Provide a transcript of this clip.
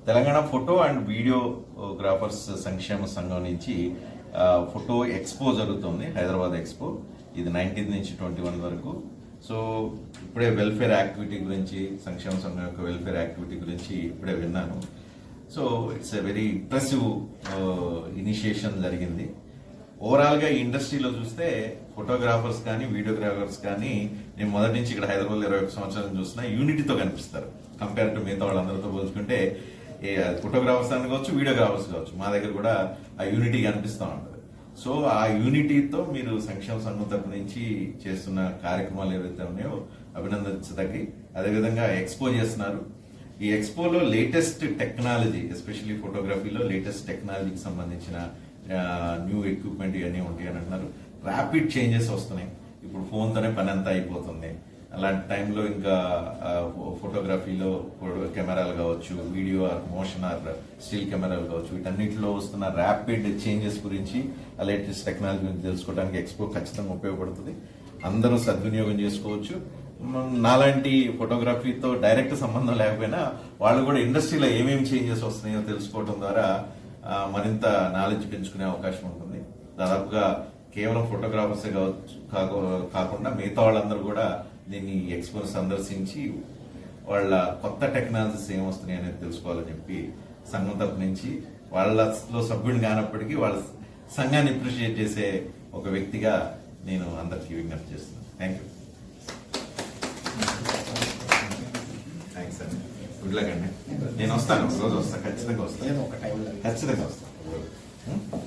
Telangana photo and videographers సంక్షేమ సంఘం నుంచి ఫోటో ఎక్స్పో జరుగుతుంది, హైదరాబాద్ ఎక్స్పో. ఇది 19 నుంచి 21 వరకు. సో ఇప్పుడే వెల్ఫేర్ యాక్టివిటీ గురించి, సంక్షేమ సంఘం యొక్క వెల్ఫేర్ యాక్టివిటీ గురించి ఇప్పుడే విన్నాను. So it's a very impressive initiation జరిగింది. ఓవరాల్గా ఈ ఇండస్ట్రీలో చూస్తే ఫోటోగ్రాఫర్స్ కానీ వీడియోగ్రాఫర్స్ కానీ, నేను మొదటి నుంచి ఇక్కడ హైదరాబాద్ 21 సంవత్సరాలు చూస్తున్నా, యూనిటీతో కనిపిస్తారు కంపేర్ టు మిగతా వాళ్ళందరితో పోల్చుకుంటే. ఫోటోగ్రాఫర్స్ అని కావచ్చు, వీడియోగ్రాఫర్స్ కావచ్చు, మా దగ్గర కూడా ఆ యూనిటీ కనిపిస్తూ ఉంటుంది. సో ఆ యూనిటీతో మీరు సంక్షేమ సంఘం తరపు నుంచి చేస్తున్న కార్యక్రమాలు ఏవైతే ఉన్నాయో అభినందించదగ్గి. అదేవిధంగా ఎక్స్పో చేస్తున్నారు. ఈ ఎక్స్పోలో లేటెస్ట్ టెక్నాలజీ, ఎస్పెషల్లీ ఫోటోగ్రఫీలో లేటెస్ట్ టెక్నాలజీకి సంబంధించిన న్యూ ఎక్విప్మెంట్ ఇవన్నీ ఉంటాయి అని అంటున్నారు. ర్యాపిడ్ చేంజెస్ వస్తున్నాయి. ఇప్పుడు ఫోన్తోనే పని అంతా అయిపోతుంది. అలాంటి టైంలో ఇంకా ఫోటోగ్రఫీలో కెమెరాలు కావచ్చు, video or motion are still కెమెరాలు కావచ్చు, వీటన్నిటిలో వస్తున్న ర్యాపిడ్ చేంజెస్ గురించి, ఆ లేటెస్ట్ టెక్నాలజీ గురించి తెలుసుకోవడానికి ఎక్స్పో ఖచ్చితంగా ఉపయోగపడుతుంది. అందరూ సద్వినియోగం చేసుకోవచ్చు. నాలాంటి ఫోటోగ్రఫీతో డైరెక్ట్ సంబంధం లేకపోయినా వాళ్ళు కూడా ఇండస్ట్రీలో ఏమేమి చేంజెస్ వస్తున్నాయో తెలుసుకోవడం ద్వారా మరింత నాలెడ్జ్ పెంచుకునే అవకాశం ఉంటుంది. దాదాపుగా కేవలం ఫోటోగ్రాఫర్సే కాకుండా మిగతా వాళ్ళందరూ కూడా దీన్ని ఎక్స్పోని సందర్శించి వాళ్ళ కొత్త టెక్నాలజీస్ ఏమొస్తున్నాయి అనేది తెలుసుకోవాలని చెప్పి సంఘం తరపు నుంచి, వాళ్ళలో సభ్యుడు కానప్పటికీ వాళ్ళ సంఘాన్ని అప్రిషియేట్ చేసే ఒక వ్యక్తిగా నేను అందరికీ విజ్ఞప్తి చేస్తున్నాను. Thank you. థ్యాంక్స్ అండి. గుడ్ లక్ అండి. నేను వస్తాను, రోజు వస్తాను, ఖచ్చితంగా వస్తాను, ఖచ్చితంగా వస్తాను.